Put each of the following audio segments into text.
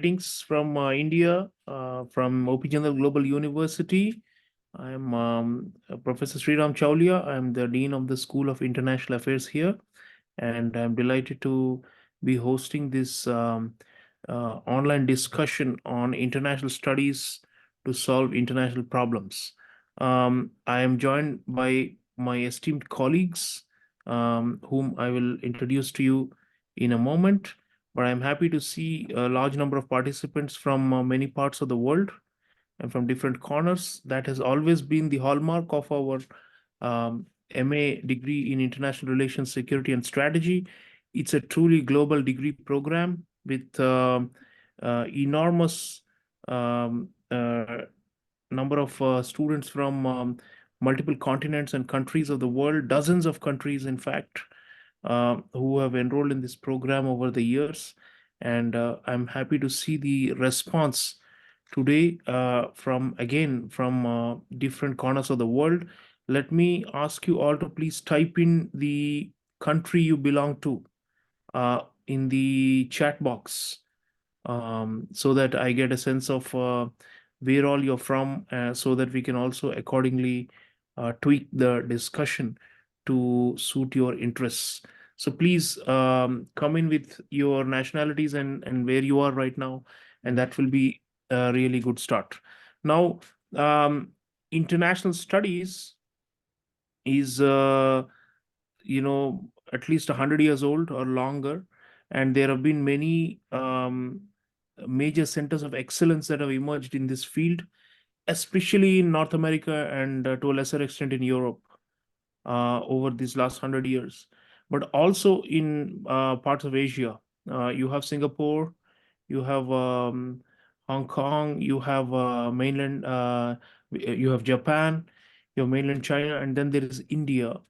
Greetings from India, from OP Jindal Global University. I'm Professor Sreeram Chaulia. I'm the Dean of the School of International Affairs here, and I'm delighted to be hosting this online discussion on international studies to solve international problems. I am joined by my esteemed colleagues, whom I will introduce to you in a moment. But I'm happy to see a large number of participants from many parts of the world and from different corners. That has always been the hallmark of our MA degree in International Relations, Security, and Strategy. It's a truly global degree program with enormous um, uh, number of students from multiple continents and countries of the world, dozens of countries, in fact, who have enrolled in this program over the years. And I'm happy to see the response today from different corners of the world. Let me ask you all to please type in the country you belong to in the chat box, so that I get a sense of where all you're from, so that we can also accordingly tweak the discussion to suit your interests. So please come in with your nationalities and where you are right now, and that will be a really good start. Now, um, international studies is at least 100 years old or longer, and there have been many major centers of excellence that have emerged in this field, especially in North America and to a lesser extent in Europe over these last 100 years, but also in parts of Asia. You have Singapore, you have Hong Kong, you have you have Japan, you have mainland China, and then there is India,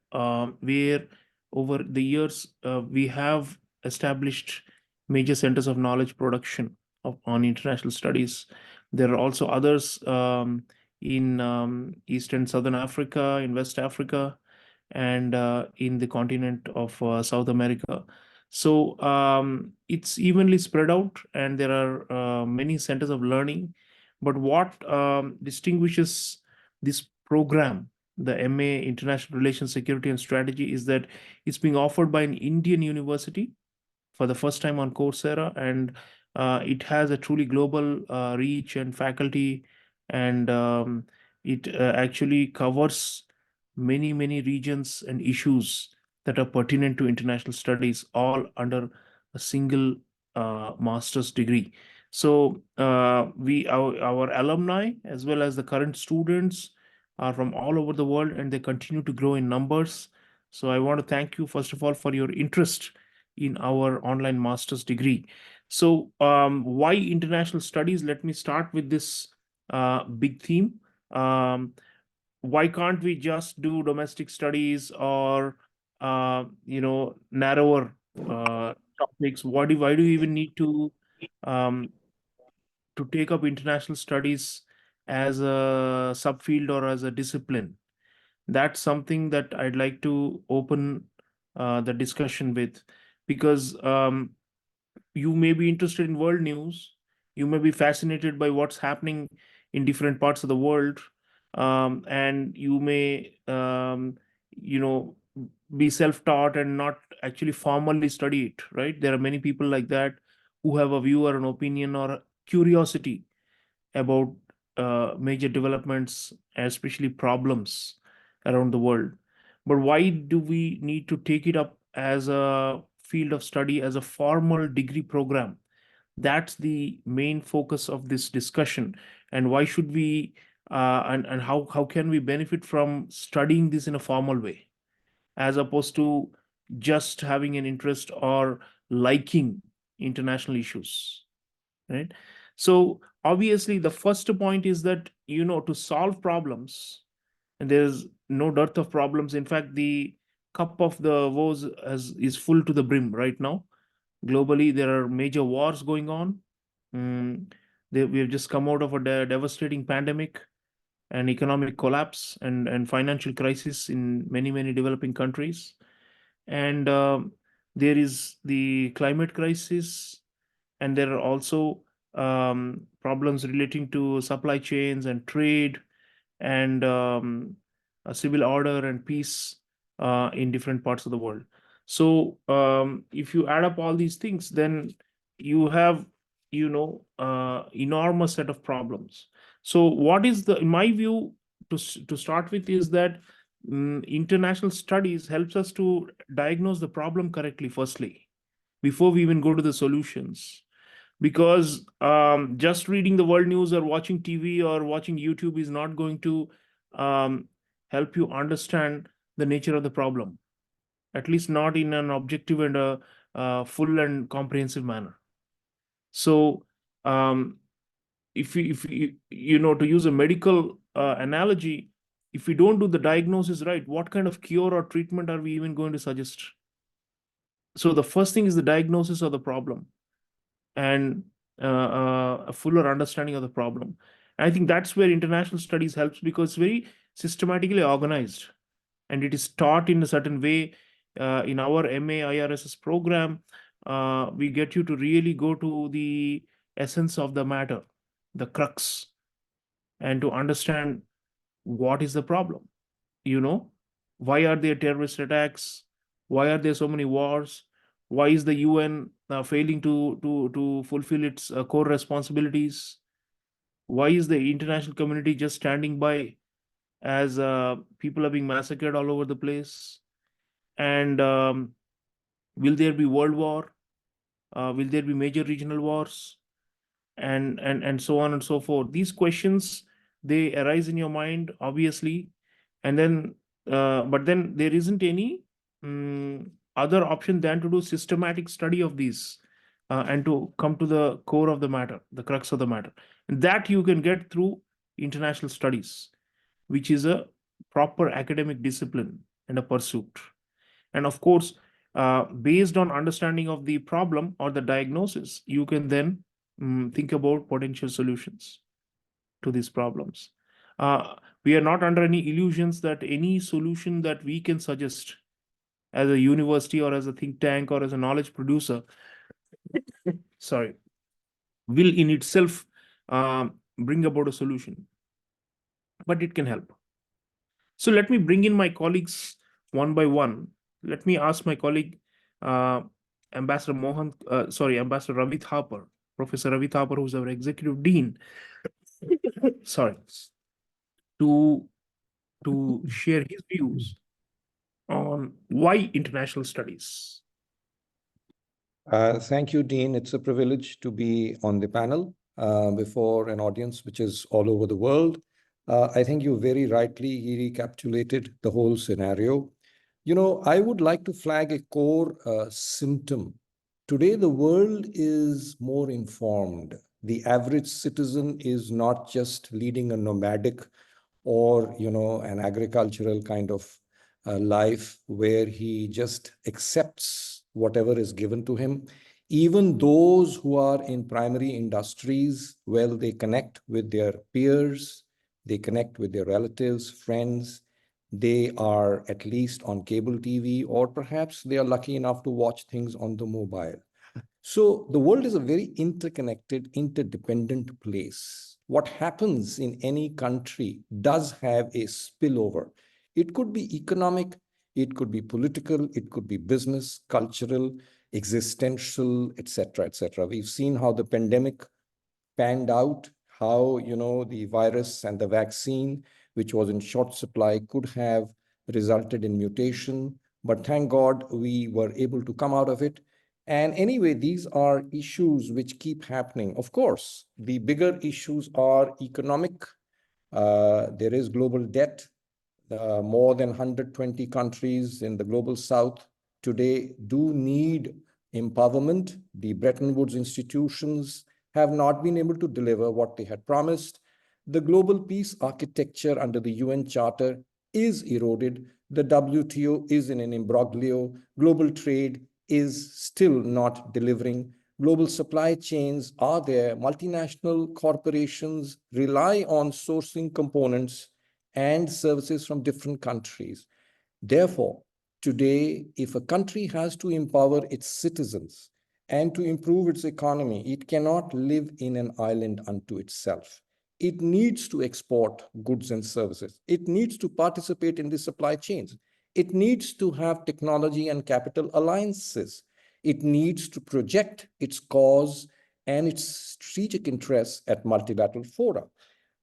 where over the years we have established major centers of knowledge production on international studies. There are also others in East and Southern Africa, in West Africa, and in the continent of South America. So it's evenly spread out, and there are many centers of learning. But what distinguishes this program, the MA International Relations, Security, and Strategy, is that it's being offered by an Indian university for the first time on Coursera, and it has a truly global reach and faculty, and it actually covers many regions and issues that are pertinent to international studies, all under a single master's degree. So our alumni as well as the current students are from all over the world, and they continue to grow in numbers. So I want to thank you first of all for your interest in our online master's degree. So why international studies? Let me start with this big theme. Um, why can't we just do domestic studies or narrower topics? Why do you even need um, to take up international studies as a subfield or as a discipline? That's something that I'd like to open the discussion with, because you may be interested in world news, you may be fascinated by what's happening in different parts of the world, and you may you know be self-taught and not actually formally study it, right? There are many people like that who have a view or an opinion or a curiosity about major developments, especially problems around the world. But why do we need to take it up as a field of study, as a formal degree program? That's the main focus of this discussion. And why should we, and how can we benefit from studying this in a formal way, as opposed to just having an interest or liking international issues, right? So obviously the first point is that, to solve problems, and there's no dearth of problems. In fact, the cup of the woes is full to the brim right now. Globally, there are major wars going on. Mm, we have just come out of a devastating pandemic, and economic collapse, and financial crisis in many developing countries. And there is the climate crisis, and there are also problems relating to supply chains and trade and civil order and peace in different parts of the world. So if you add up all these things, then you have, enormous set of problems. So what is in my view, to start with, is that international studies helps us to diagnose the problem correctly, firstly, before we even go to the solutions. Because just reading the world news or watching TV or watching YouTube is not going to um, help you understand the nature of the problem, at least not in an objective and a full and comprehensive manner. So um, if to use a medical analogy, if we don't do the diagnosis right, what kind of cure or treatment are we even going to suggest? So the first thing is the diagnosis of the problem and a fuller understanding of the problem. And I think that's where international studies helps, because it's very systematically organized and it is taught in a certain way. In our MA IRSS program, we get you to really go to the essence of the matter, the crux, and to understand what is the problem. Why are there terrorist attacks? Why are there so many wars? Why is the UN failing to fulfill its core responsibilities? Why is the international community just standing by as people are being massacred all over the place? And will there be world war? Will there be major regional wars? And so on and so forth. These questions, they arise in your mind, obviously, and then but then there isn't any other option than to do systematic study of these and to come to the core of the matter, the crux of the matter. And that you can get through international studies, which is a proper academic discipline and a pursuit. And of course, based on understanding of the problem or the diagnosis, you can then think about potential solutions to these problems. We are not under any illusions that any solution that we can suggest as a university or as a think tank or as a knowledge producer, sorry, will in itself bring about a solution, but it can help. So let me bring in my colleagues one by one. Let me ask my colleague, uh, Ambassador Ravi Thapar, Professor Ravi Thapar, who's our executive dean, sorry, to share his views on why international studies. Thank you, Dean. It's a privilege to be on the panel before an audience which is all over the world. I think you very rightly recapitulated the whole scenario. I would like to flag a core symptom. Today, the world is more informed. The average citizen is not just leading a nomadic or, an agricultural kind of life where he just accepts whatever is given to him. Even those who are in primary industries, well, they connect with their peers, they connect with their relatives, friends. They are at least on cable TV, or perhaps they are lucky enough to watch things on the mobile. So the world is a very interconnected, interdependent place. What happens in any country does have a spillover. It could be economic, it could be political, it could be business, cultural, existential, etc., etc. We've seen how the pandemic panned out, how the virus and the vaccine, which was in short supply, could have resulted in mutation. But thank God we were able to come out of it. And anyway, these are issues which keep happening. Of course, the bigger issues are economic. There is global debt. More than 120 countries in the global south today do need empowerment. The Bretton Woods institutions have not been able to deliver what they had promised. The global peace architecture under the UN Charter is eroded. The WTO is in an imbroglio. Global trade is still not delivering. Global supply chains are there. Multinational corporations rely on sourcing components and services from different countries. Therefore, today, if a country has to empower its citizens and to improve its economy, it cannot live in an island unto itself. It needs to export goods and services. It needs to participate in the supply chains. It needs to have technology and capital alliances. It needs to project its cause and its strategic interests at multilateral fora.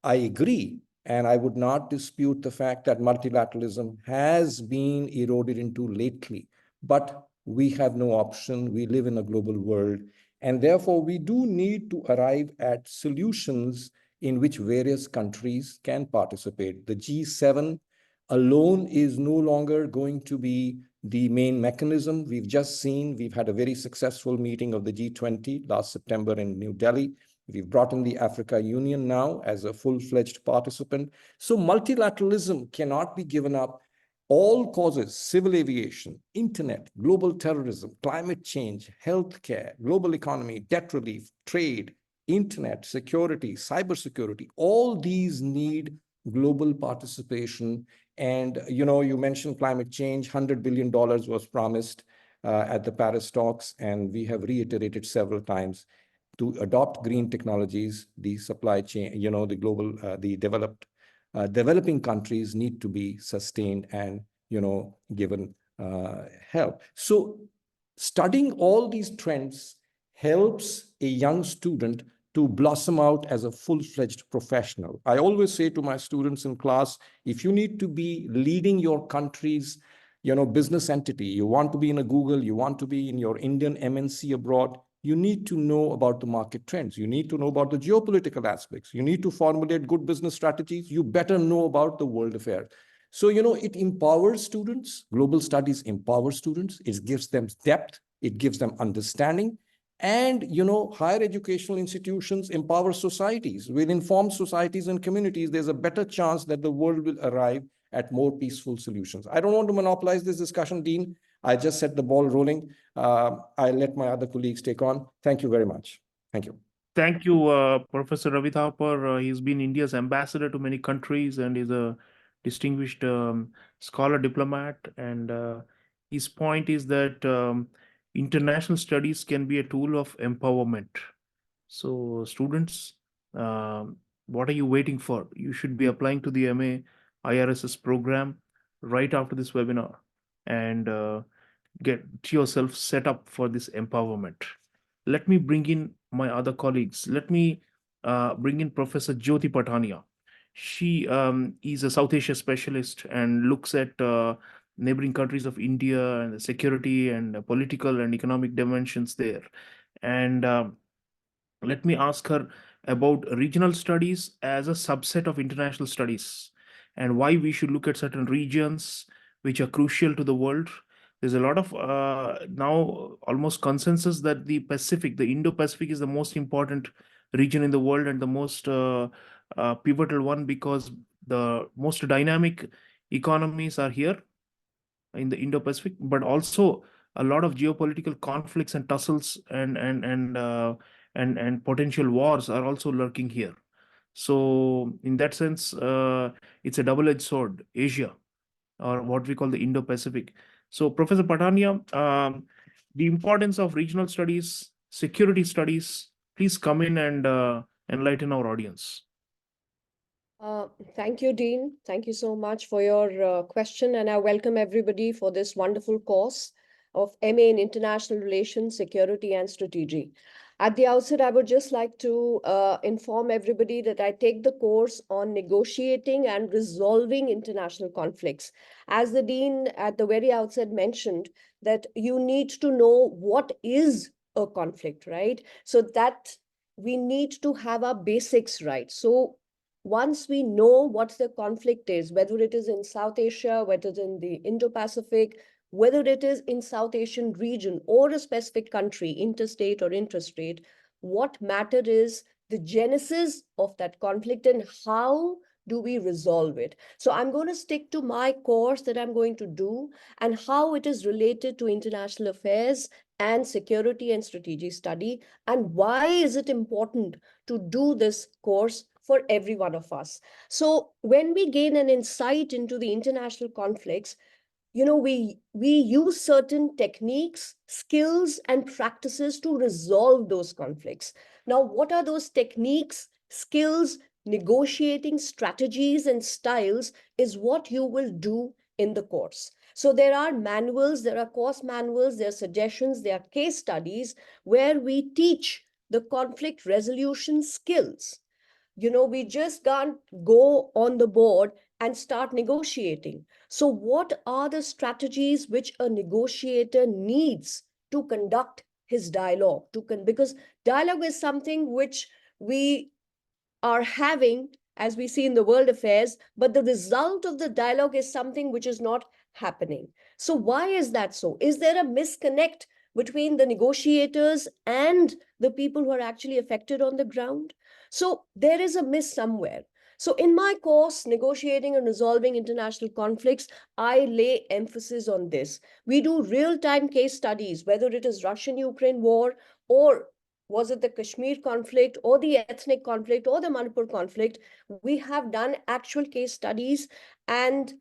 I agree, and I would not dispute the fact that multilateralism has been eroded into lately, but we have no option. We live in a global world, and therefore we do need to arrive at solutions in which various countries can participate. The G7 alone is no longer going to be the main mechanism. We've just seen, we've had a very successful meeting of the G20 last September in New Delhi. We've brought in the Africa Union now as a full-fledged participant. So multilateralism cannot be given up. All causes, civil aviation, internet, global terrorism, climate change, healthcare, global economy, debt relief, trade, internet, security, cybersecurity, all these need global participation. And, you mentioned climate change, $100 billion was promised at the Paris talks, and we have reiterated several times to adopt green technologies. The supply chain, the global, the developing countries need to be sustained and, given help. So studying all these trends helps a young student to blossom out as a full-fledged professional. I always say to my students in class, if you need to be leading your country's business entity, you want to be in a Google, you want to be in your Indian MNC abroad, you need to know about the market trends. You need to know about the geopolitical aspects. You need to formulate good business strategies. You better know about the world affairs. So, it empowers students. Global studies empower students. It gives them depth. It gives them understanding. And, higher educational institutions empower societies. With informed societies and communities, there's a better chance that the world will arrive at more peaceful solutions. I don't want to monopolize this discussion, Dean. I just set the ball rolling. I'll let my other colleagues take on. Thank you very much. Thank you. Thank you, Professor Ravi Thapar. He's been India's ambassador to many countries and is a distinguished scholar diplomat. And his point is that international studies can be a tool of empowerment. So, students, what are you waiting for? You should be applying to the MA IRSS program right after this webinar and get yourself set up for this empowerment. Let me bring in my other colleagues. Let me bring in Professor Jyoti Patania. She is a South Asia specialist and looks at neighboring countries of India and the security and political and economic dimensions there. And let me ask her about regional studies as a subset of international studies and why we should look at certain regions which are crucial to the world. There's a lot of now almost consensus that the Indo-Pacific is the most important region in the world and the most pivotal one because the most dynamic economies are here in the Indo-Pacific, but also a lot of geopolitical conflicts and tussles and potential wars are also lurking here. So in that sense, it's a double-edged sword, Asia, or what we call the Indo-Pacific. So Professor Patania, the importance of regional studies, security studies, please come in and enlighten our audience. Thank you, Dean. Thank you so much for your question, and I welcome everybody for this wonderful course of MA in International Relations, Security and Strategy. At the outset, I would just like to inform everybody that I take the course on negotiating and resolving international conflicts. As the Dean at the very outset mentioned, that you need to know what is a conflict, right? So that we need to have our basics right. So once we know what the conflict is, whether it is in South Asia, whether it's in the Indo-Pacific, whether it is in South Asian region or a specific country, interstate or intrastate, what matter is the genesis of that conflict and how do we resolve it. So I'm going to stick to my course that I'm going to do and how it is related to international affairs and security and strategy study, and why is it important to do this course for every one of us. So when we gain an insight into the international conflicts, we use certain techniques, skills, and practices to resolve those conflicts. Now, what are those techniques, skills, negotiating strategies, and styles is what you will do in the course. So there are manuals, there are course manuals, there are suggestions, there are case studies where we teach the conflict resolution skills. We just can't go on the board and start negotiating. So, what are the strategies which a negotiator needs to conduct his dialogue? Because dialogue is something which we are having, as we see in the world affairs, but the result of the dialogue is something which is not happening. So, why is that so? Is there a misconnect between the negotiators and the people who are actually affected on the ground? So, there is a miss somewhere. So, in my course, Negotiating and Resolving International Conflicts, I lay emphasis on this. We do real time case studies, whether it is Russian Ukraine war or was it the Kashmir conflict or the ethnic conflict or the Manipur conflict? We have done actual case studies, and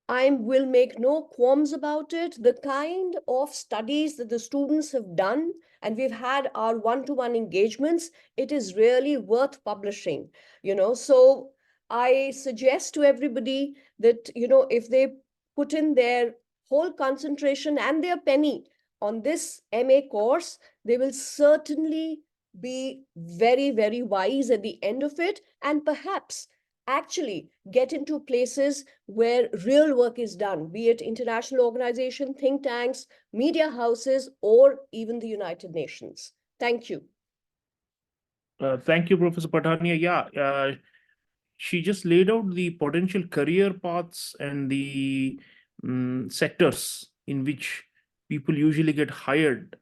I will make no qualms about it. The kind of studies that the students have done, and we've had our one-to-one engagements, it is really worth publishing. So I suggest to everybody that, if they put in their whole concentration and their penny on this MA course, they will certainly be very, very wise at the end of it, and perhaps actually get into places where real work is done, be it international organization, think tanks, media houses, or even the United Nations. Thank you. Thank you, Professor Patania. Yeah, she just laid out the potential career paths and the sectors in which people usually get hired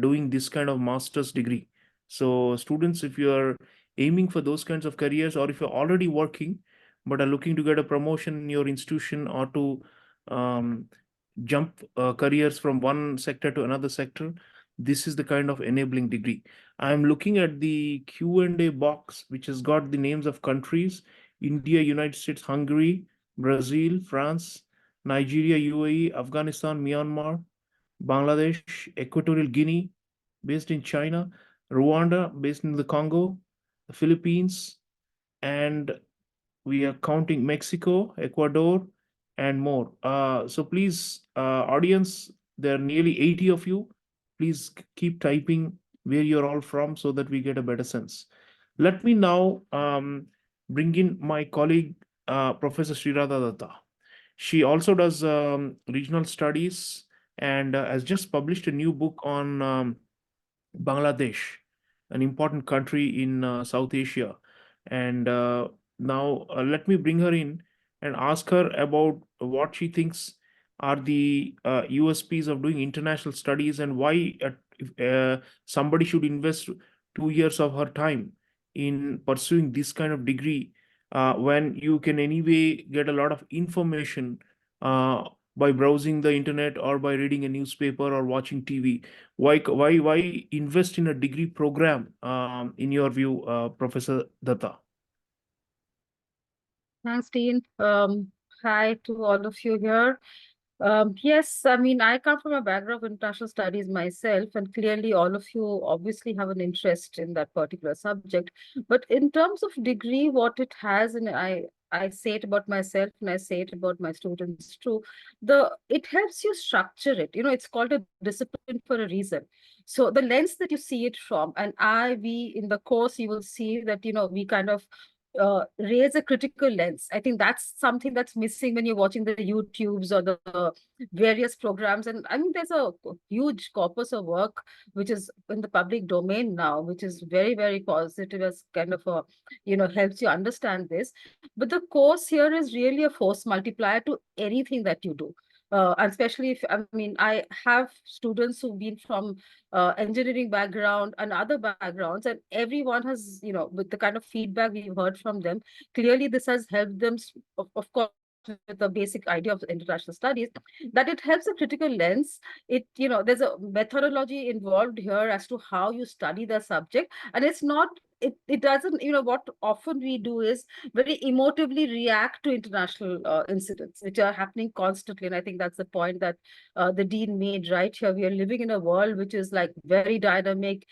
doing this kind of master's degree. So, students, if you are aiming for those kinds of careers, or if you're already working but are looking to get a promotion in your institution, or to um, jump careers from one sector to another sector, this is the kind of enabling degree. I'm looking at the Q&A box, which has got the names of countries: India, United States, Hungary, Brazil, France, Nigeria, UAE, Afghanistan, Myanmar, Bangladesh, Equatorial Guinea, based in China, Rwanda, based in the Congo, the Philippines, and we are counting Mexico, Ecuador, and more. So please, audience, there are nearly 80 of you. Please keep typing where you're all from so that we get a better sense. Let me now bring in my colleague, Professor Sriradha Datta. She also does regional studies and has just published a new book on Bangladesh, an important country in South Asia. And now let me bring her in and ask her about what she thinks are the USPs of doing international studies, and why if, somebody should invest 2 years of her time in pursuing this kind of degree when you can anyway get a lot of information by browsing the internet or by reading a newspaper or watching TV. Why invest in a degree program, in your view, Professor Datta? Thanks, Dean. Hi to all of you here. Yes, I mean, I come from a background of international studies myself, and clearly all of you obviously have an interest in that particular subject. But in terms of degree, what it has, and I say it about myself and I say it about my students too, it helps you structure it. It's called a discipline for a reason. So the lens that you see it from, and we in the course, you will see that, we kind of raise a critical lens. I think that's something that's missing when you're watching the YouTubes or the various programs. And I mean, there's a huge corpus of work which is in the public domain now, which is very, very positive as kind of helps you understand this. But the course here is really a force multiplier to anything that you do. And especially if, I mean, I have students who've been from engineering background and other backgrounds, and everyone has, with the kind of feedback we've heard from them, clearly this has helped them, of course, with the basic idea of international studies, that it helps a critical lens. There's a methodology involved here as to how you study the subject, and it's not it doesn't, what often we do is very emotively react to international incidents, which are happening constantly. And I think that's the point that the dean made right here. We are living in a world which is like very dynamic,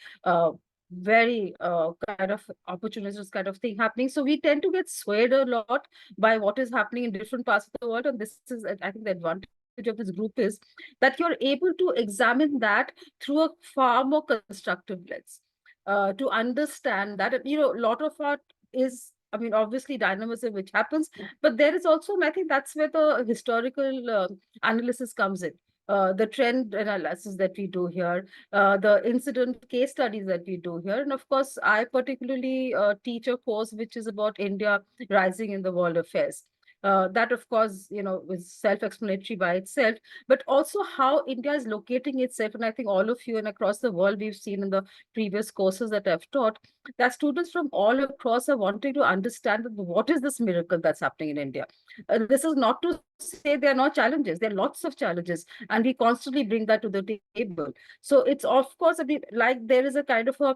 very kind of opportunistic kind of thing happening. So we tend to get swayed a lot by what is happening in different parts of the world. And this is, I think, the advantage of this group is that you're able to examine that through a far more constructive lens, to understand that, a lot of art is, I mean, obviously dynamism, which happens, but there is also, and I think that's where the historical analysis comes in. The trend analysis that we do here, the incident case studies that we do here. And of course, I particularly teach a course which is about India rising in the world affairs. That, of course, is self-explanatory by itself, but also how India is locating itself. And I think all of you and across the world, we've seen in the previous courses that I've taught, that students from all across are wanting to understand what is this miracle that's happening in India. This is not to say there are no challenges. There are lots of challenges, and we constantly bring that to the table. So it's, of course, like there is a kind of a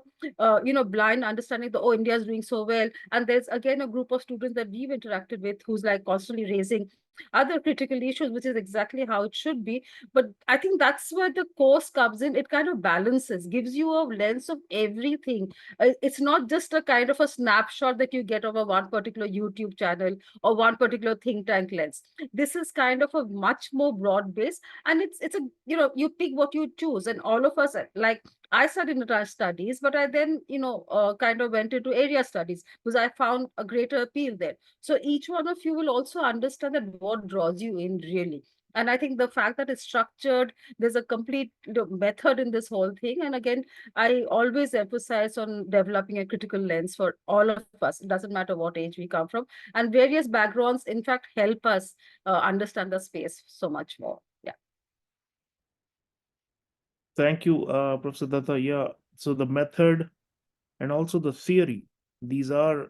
blind understanding that, oh, India is doing so well, and there's again a group of students that we've interacted with who's like constantly raising other critical issues, which is exactly how it should be. But I think that's where the course comes in. It kind of balances, gives you a lens of everything. It's not just a kind of a snapshot that you get of a one particular YouTube channel or one particular think tank lens. This is kind of a much more broad base, and it's a, you pick what you choose. And all of us, like, I studied international studies, but I then, kind of went into area studies because I found a greater appeal there. So each one of you will also understand that what draws you in really. And I think the fact that it's structured, there's a complete method in this whole thing. And again, I always emphasize on developing a critical lens for all of us. It doesn't matter what age we come from. And various backgrounds, in fact, help us understand the space so much more. Yeah. Thank you, Professor Datta. Yeah, so the method and also the theory, these are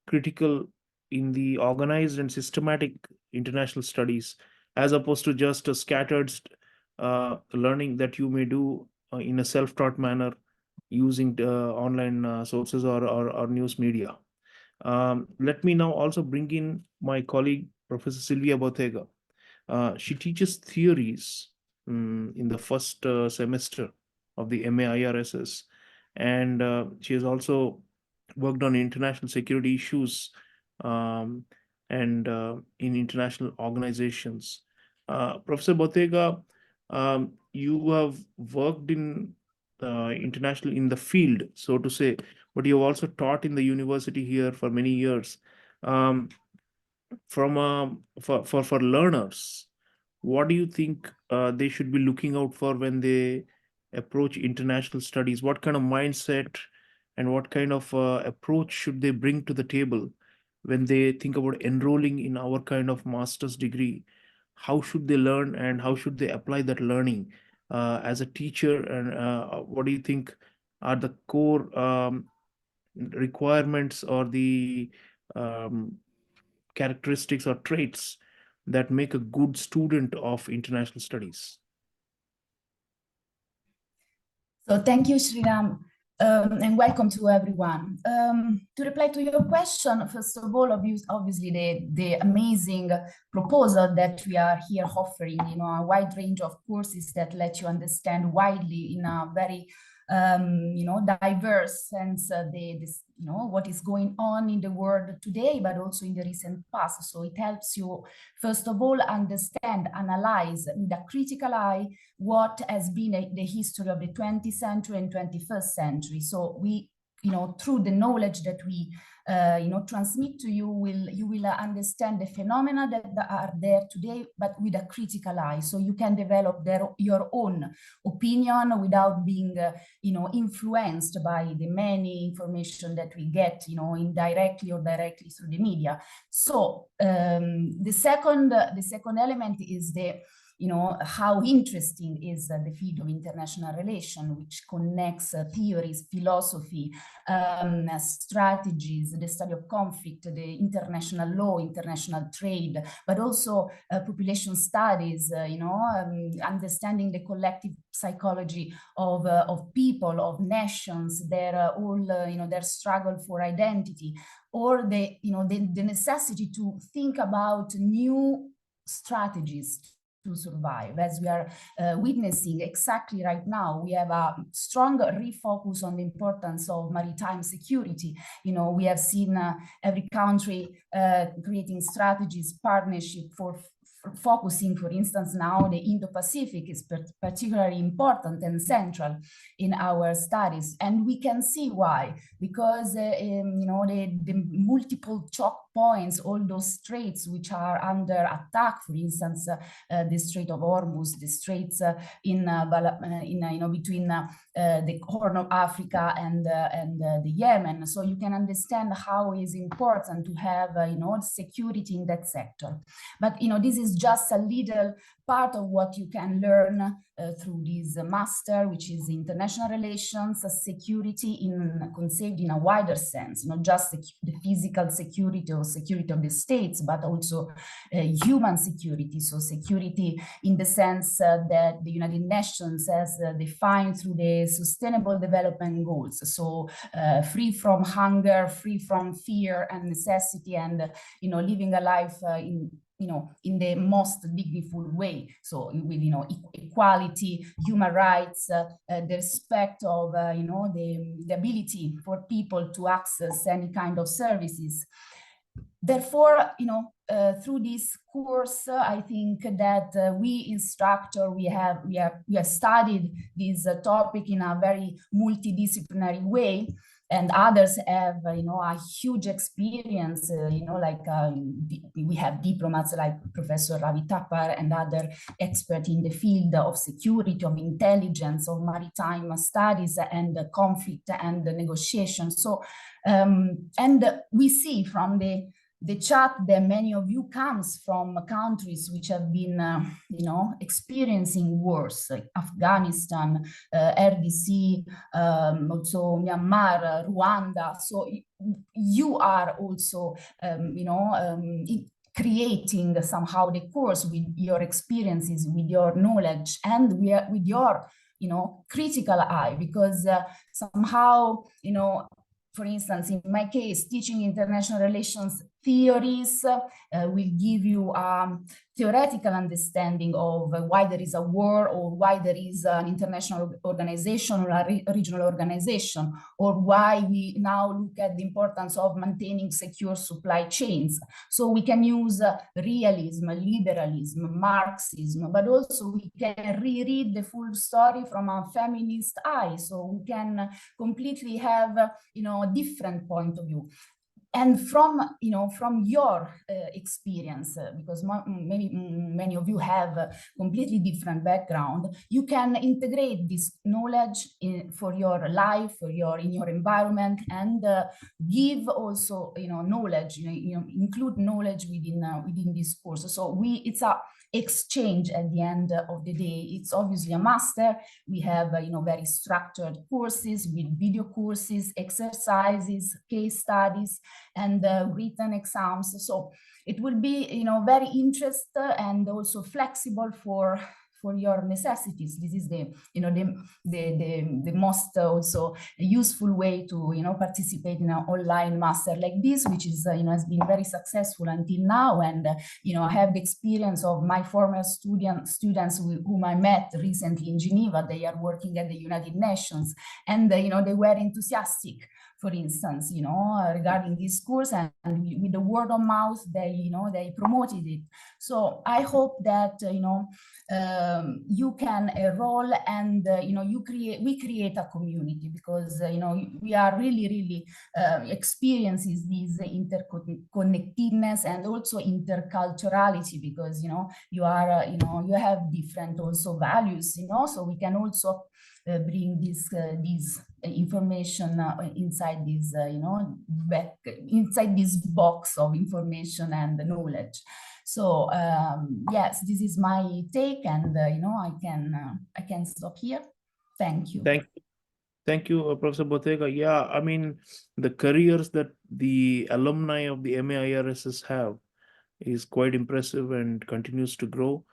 critical in the organized and systematic international studies, as opposed to just a scattered learning that you may do in a self-taught manner using online sources or news media. Let me now also bring in my colleague, Professor Sylvia Bottega. She teaches theories in the first semester of the MA IRSS, and she has also worked on international security issues um, and in international organizations. Professor Bottega, you have worked in international in the field, so to say, but you have also taught in the university here for many years. For learners, what do you think they should be looking out for when they approach international studies? What kind of mindset and what kind of approach should they bring to the table when they think about enrolling in our kind of master's degree? How should they learn and how should they apply that learning as a teacher? And what do you think are the core requirements or the um, characteristics or traits that make a good student of international studies? So thank you, Sreeram, and welcome to everyone. To reply to your question, first of all, obviously the amazing proposal that we are here offering, a wide range of courses that let you understand widely in a very diverse sense, what is going on in the world today, but also in the recent past. So it helps you, first of all, understand, analyze with a critical eye what has been the history of the 20th century and 21st century. So we, through the knowledge that we, transmit to you, you will understand the phenomena that are there today, but with a critical eye. So you can develop your own opinion without being, influenced by the many information that we get, indirectly or directly through the media. So the second element is the how interesting is the field of international relation, which connects theories, philosophy, strategies, the study of conflict, the international law, international trade, but also population studies, understanding the collective psychology of people, of nations, their their struggle for identity, or the necessity to think about new strategies to survive, as we are witnessing exactly right now. We have a strong refocus on the importance of maritime security. We have seen every country creating strategies, partnership for focusing, for instance, now the Indo-Pacific is particularly important and central in our studies. And we can see why, because, the multiple choke points, all those straits which are under attack, for instance, the Strait of Hormuz, the straits between the Horn of Africa and the Yemen. So you can understand how it is important to have, security in that sector. But, this is just a little part of what you can learn through this master, which is international relations, security conceived in a wider sense, not just the physical security or security of the states, but also human security. So security in the sense that the United Nations has defined through the Sustainable Development Goals. So free from hunger, free from fear and necessity, and living a life in the most dignified way. So with, equality, human rights, the respect of, the ability for people to access any kind of services. Therefore, through this course, I think that we instructor, we have studied this topic in a very multidisciplinary way, and others have, a huge experience, we have diplomats like Professor Ravi Thapar and other experts in the field of security, of intelligence, of maritime studies and conflict and negotiation. So, and we see from the chat that many of you comes from countries which have been, experiencing wars, like Afghanistan, RDC, also Myanmar, Rwanda. So you are also, creating somehow the course with your experiences, with your knowledge, and with your, critical eye, because somehow, for instance, in my case, teaching international relations theories will give you a theoretical understanding of why there is a war, or why there is an international organization or a regional organization, or why we now look at the importance of maintaining secure supply chains. So we can use realism, liberalism, Marxism, but also we can reread the full story from a feminist eye. So we can completely have, a different point of view. And from your experience, because maybe many of you have a completely different background, you can integrate this knowledge for your life, in your environment, and give also knowledge, include knowledge within this course. So it's a exchange at the end of the day. It's obviously a master. We have very structured courses with video courses, exercises, case studies, and written exams. So it will be very interesting and also flexible for your necessities. This is the most also useful way to participate in an online master like this, which is has been very successful until now. And I have the experience of my former students whom I met recently in Geneva. They are working at the United Nations, and they were enthusiastic, for instance, regarding this course, and with the word of mouth, they promoted it. So I hope that you can enroll, and we create a community, because we are really experiences this interconnectedness and also interculturality, because you are you have different also values, so we can also bring this information inside this inside this box of information and knowledge. So yes, this is my take, and I can stop here. Thank you. Thank you, Professor Botega. Yeah, I mean, the careers that the alumni of the MAIRSS have is quite impressive and continues to grow.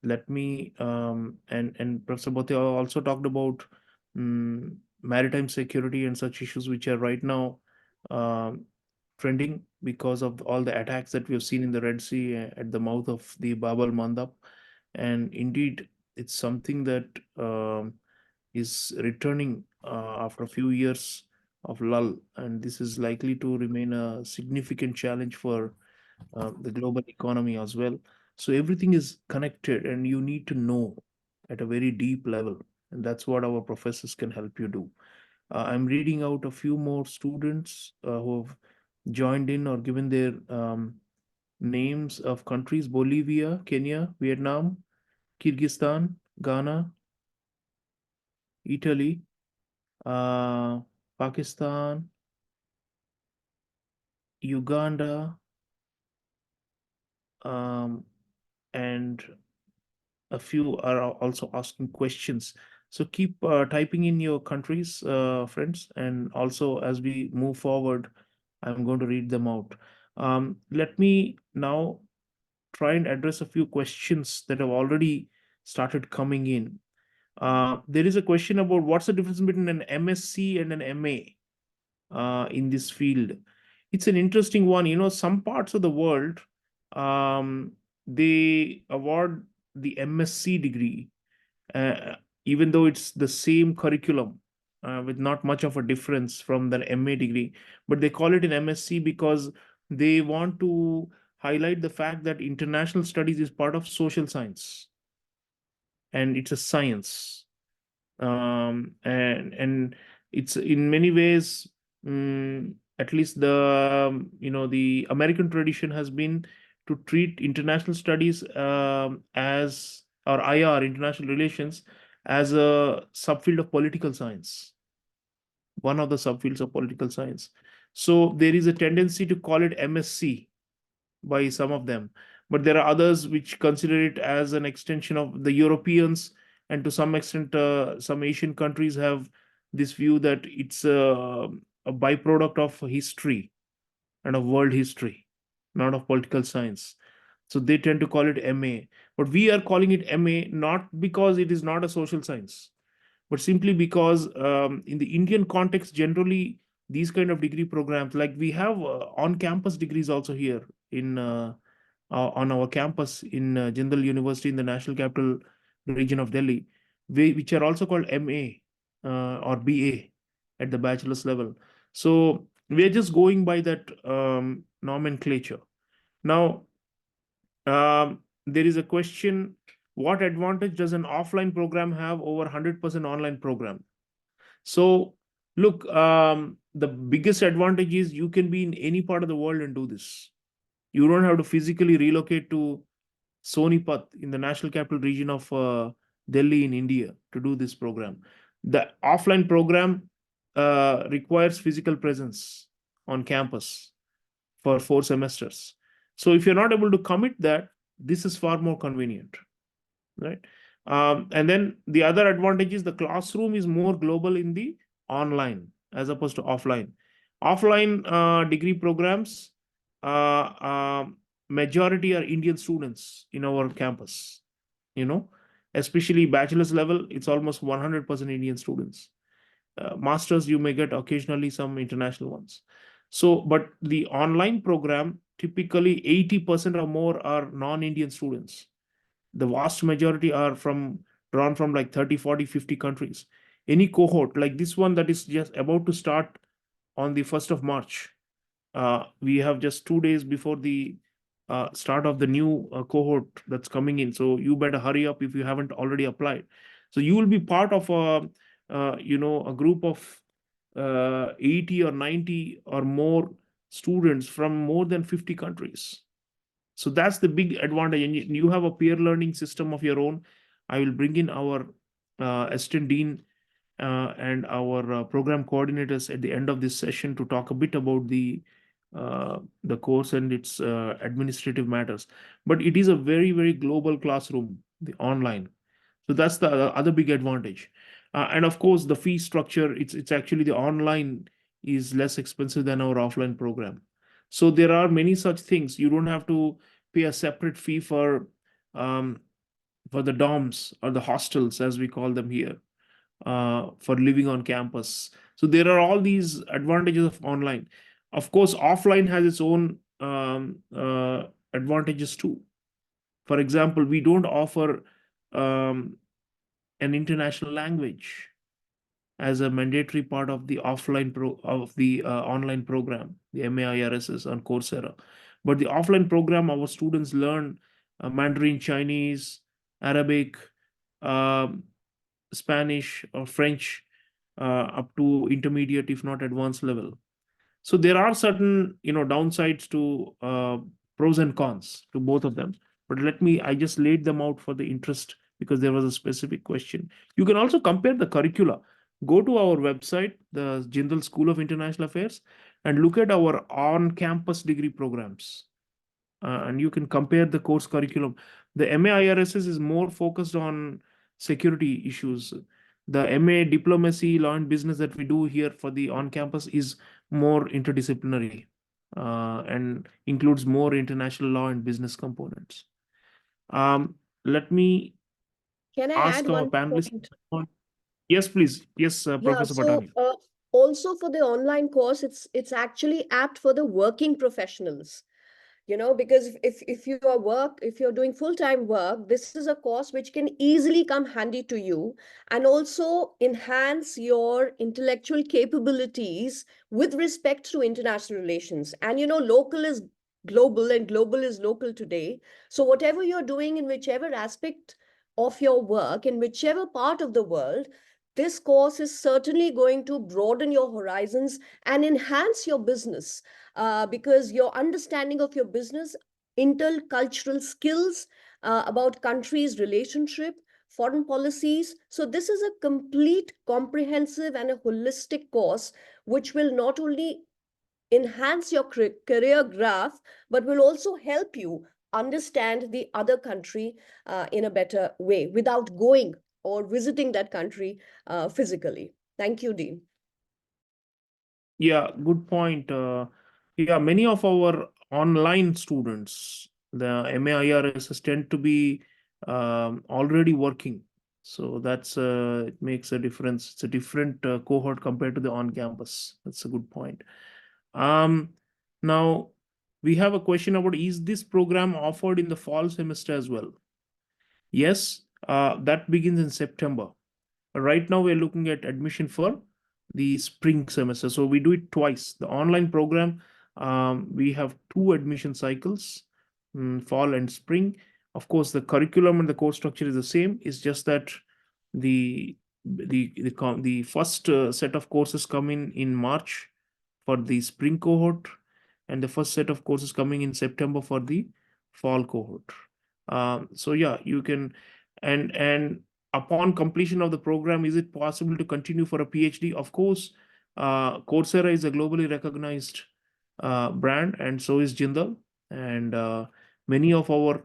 Let me and Professor Botega also talked about maritime security and such issues which are right now trending because of all the attacks that we have seen in the Red Sea at the mouth of the Bab al Mandab. And indeed, it's something that is returning after a few years of lull, and this is likely to remain a significant challenge for the global economy as well. So everything is connected, and you need to know at a very deep level, and that's what our professors can help you do. I'm reading out a few more students who have joined in or given their names of countries: Bolivia, Kenya, Vietnam, Kyrgyzstan, Ghana, Italy, Pakistan, Uganda, and a few are also asking questions. So keep typing in your countries, friends, and also as we move forward, I'm going to read them out. Let me now try and address a few questions that have already started coming in. There is a question about what's the difference between an MSc and an MA in this field. It's an interesting one. You know, some parts of the world, they award the MSc degree, even though it's the same curriculum with not much of a difference from the MA degree, but they call it an MSc because they want to highlight the fact that international studies is part of social science and it's a science. And it's in many ways, at least the American tradition has been to treat international studies as, or IR, international relations, as a subfield of political science, one of the subfields of political science. So there is a tendency to call it MSc by some of them, but there are others which consider it as an extension of the Europeans, and to some extent some Asian countries have this view that it's a byproduct of history and of world history, not of political science. So they tend to call it MA, but we are calling it MA not because it is not a social science, but simply because in the Indian context, generally these kind of degree programs, like we have on-campus degrees also here in on our campus in Jindal University in the National Capital Region of Delhi, which are also called MA or BA at the bachelor's level. So we're just going by that nomenclature. Now, there is a question: what advantage does an offline program have over 100% online program? So look, the biggest advantage is you can be in any part of the world and do this. You don't have to physically relocate to Sonipat in the National Capital Region of Delhi in India to do this program. The offline program requires physical presence on campus for 4 semesters. So if you're not able to commit that, this is far more convenient, right? And then the other advantage is the classroom is more global in the online as opposed to offline. Offline degree programs, majority are Indian students in our campus, especially bachelor's level, it's almost 100% Indian students. Masters, you may get occasionally some international ones. So, but the online program, typically 80% or more are non-Indian students. The vast majority are drawn from like 30, 40, 50 countries. Any cohort like this one that is just about to start on the 1st of March, we have just 2 days before the start of the new cohort that's coming in. So you better hurry up if you haven't already applied. So you will be part of a group of 80 or 90 or more students from more than 50 countries. So that's the big advantage. And you have a peer learning system of your own. I will bring in our Assistant Dean and our program coordinators at the end of this session to talk a bit about the course and its administrative matters. But it is a very, very global classroom, the online. So that's the other big advantage. And of course, the fee structure, it's actually the online is less expensive than our offline program. So there are many such things. You don't have to pay a separate fee um, for the dorms or the hostels, as we call them here, for living on campus. So there are all these advantages of online. Of course, offline has its own advantages too. For example, we don't offer um, an international language as a mandatory part of the online program, the MAIRSS on Coursera. But the offline program, our students learn Mandarin, Chinese, Arabic, um, Spanish, or French up to intermediate, if not advanced level. So there are certain, downsides to pros and cons to both of them. But I just laid them out for the interest because there was a specific question. You can also compare the curricula. Go to our website, the Jindal School of International Affairs, and look at our on-campus degree programs. And you can compare the course curriculum. The MAIRSS is more focused on security issues. The MA diplomacy, law and business that we do here for the on-campus is more interdisciplinary and includes more international law and business components. Let me Can I ask add our one panelists. point? Yes, please. Yes, Yeah, Professor so Patani. also for the online course, it's actually apt for the working professionals. Because if you're doing full-time work, this is a course which can easily come handy to you and also enhance your intellectual capabilities with respect to international relations. And local is global and global is local today. So whatever you're doing in whichever aspect of your work, in whichever part of the world, this course is certainly going to broaden your horizons and enhance your business, because your understanding of your business, intercultural skills, about countries' relationship, foreign policies. So this is a complete, comprehensive, and a holistic course which will not only enhance your career graph, but will also help you understand the other country in a better way without going or visiting that country physically. Thank you, Dean. Yeah, good point. Yeah, many of our online students, the MAIRSs tend to be already working. So it makes a difference. It's a different cohort compared to the on-campus. That's a good point. Now, we have a question about, is this program offered in the fall semester as well? Yes, that begins in September. Right now, we're looking at admission for the spring semester. So we do it twice. The online program, we have two admission cycles, fall and spring. Of course, the curriculum and the course structure is the same. It's just that the first set of courses come in March for the spring cohort, and the first set of courses coming in September for the fall cohort. So yeah, you can, and upon completion of the program, is it possible to continue for a PhD? Of course, Coursera is a globally recognized brand, and so is Jindal. And many of our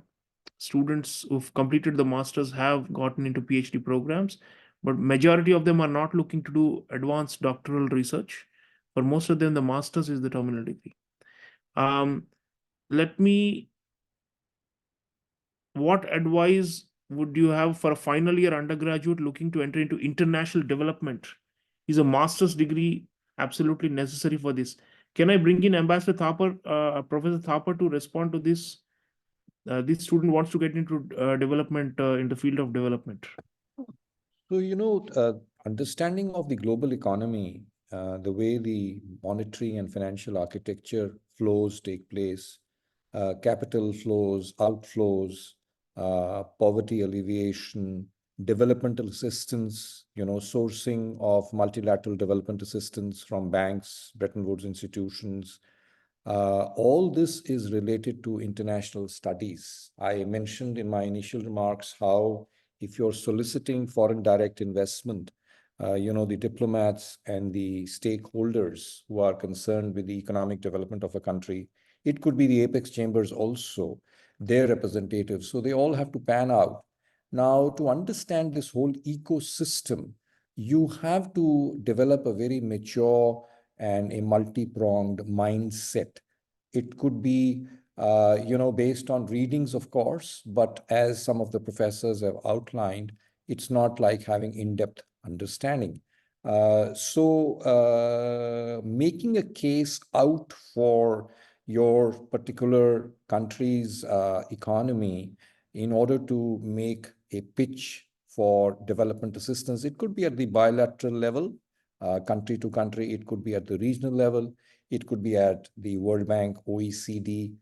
students who've completed the masters have gotten into PhD programs, but majority of them are not looking to do advanced doctoral research. For most of them, the masters is the terminal degree. Let me What advice would you have for a final year undergraduate looking to enter into international development? Is a master's degree absolutely necessary for this? Can I bring in Ambassador Thapar, Professor Thapar, to respond to this? This student wants to get into development in the field of development. So, understanding of the global economy, the way the monetary and financial architecture flows take place, capital flows, outflows, poverty alleviation, developmental assistance, sourcing of multilateral development assistance from banks, Bretton Woods institutions. All this is related to international studies. I mentioned in my initial remarks how if you're soliciting foreign direct investment, the diplomats and the stakeholders who are concerned with the economic development of a country, it could be the apex chambers also, their representatives. So they all have to pan out. Now, to understand this whole ecosystem, you have to develop a very mature and a multi-pronged mindset. It could be, based on readings, of course, but as some of the professors have outlined, it's not like having in-depth understanding. Making a case out for your particular country's economy in order to make a pitch for development assistance, it could be at the bilateral level, country to country, it could be at the regional level, it could be at the World Bank, OECD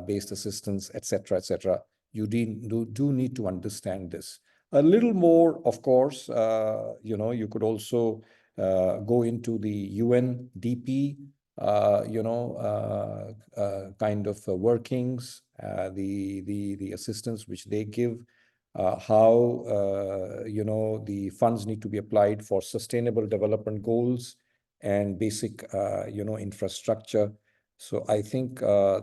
based assistance, etc., etc. You do need to understand this. A little more, of course, you could also go into the UNDP, kind of workings, the assistance which they give, how, the funds need to be applied for sustainable development goals and basic, infrastructure. So I think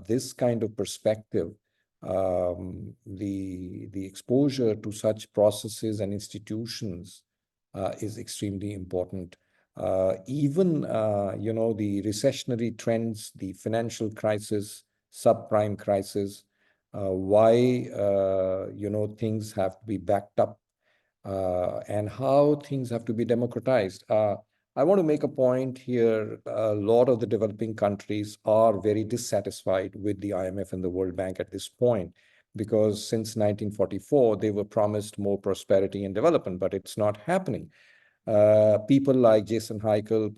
this kind of perspective, the exposure to such processes and institutions is extremely important. Even, the recessionary trends, the financial crisis, subprime crisis, why, things have to be backed up, and how things have to be democratized. I want to make a point here. A lot of the developing countries are very dissatisfied with the IMF and the World Bank at this point, because since 1944, they were promised more prosperity and development, but it's not happening. People like Jason Heikel,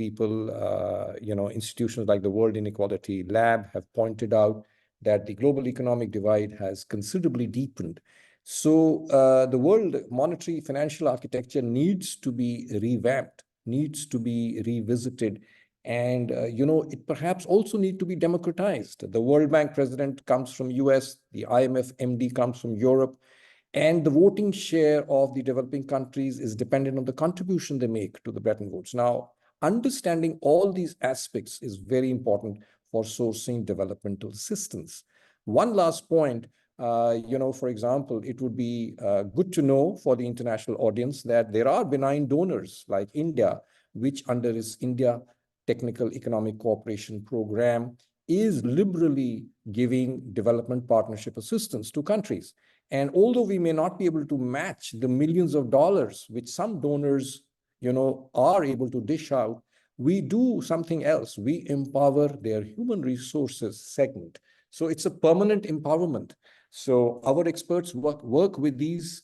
institutions like the World Inequality Lab have pointed out that the global economic divide has considerably deepened. So the world monetary financial architecture needs to be revamped, needs to be revisited, and it perhaps also need to be democratized. The World Bank president comes from US, the IMF MD comes from Europe, and the voting share of the developing countries is dependent on the contribution they make to the Bretton Woods. Now, understanding all these aspects is very important for sourcing developmental assistance. One last point, for example, it would be good to know for the international audience that there are benign donors like India, which under its India Technical Economic Cooperation Program is liberally giving development partnership assistance to countries. And although we may not be able to match the millions of dollars which some donors, are able to dish out, we do something else. We empower their human resources segment. So it's a permanent empowerment. So our experts work with these,